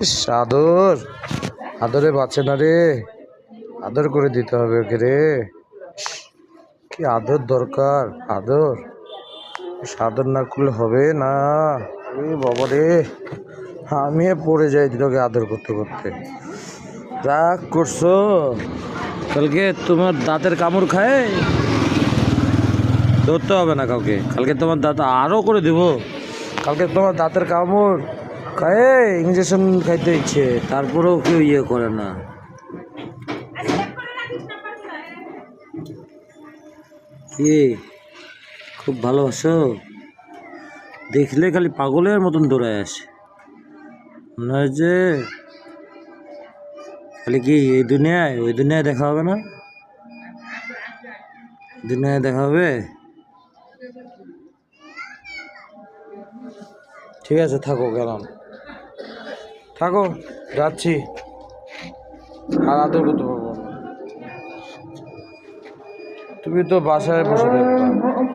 ইস, আদর আদরে বাঁচে না রে, আদর করে দিতে হবে ওকে রে। ইস, কি আদর দরকার, আদর। ইস, আদর না করলে হবে না। এ বাবা রে, আমি পড়ে যাই তোকে আদর করতে করতে। রাগ করছো? কালকে তোমার দাঁতের কামড় খায় ধরতে হবে না কাউকে, কালকে তোমার দাঁত আরও করে দেব। কালকে তোমার দাঁতের কামড় খায় ইঞ্জেকশন খাইতে ইচ্ছে, তারপরেও কেউ ইয়ে করে না। কি খুব ভালোবাসো? দেখলে খালি পাগলের মতন দৌড়ায় আসে, মনে হয় যে খালি কি এই দুনিয়ায় ওই দুনিয়ায় দেখা হবে না, দুনিয়ায় দেখা হবে। ঠিক আছে, থাকো, গেলাম, থাকো, যাচ্ছি, আর আদর করতে পারবো না। তুমি তো বাসায় বসে থাকবে।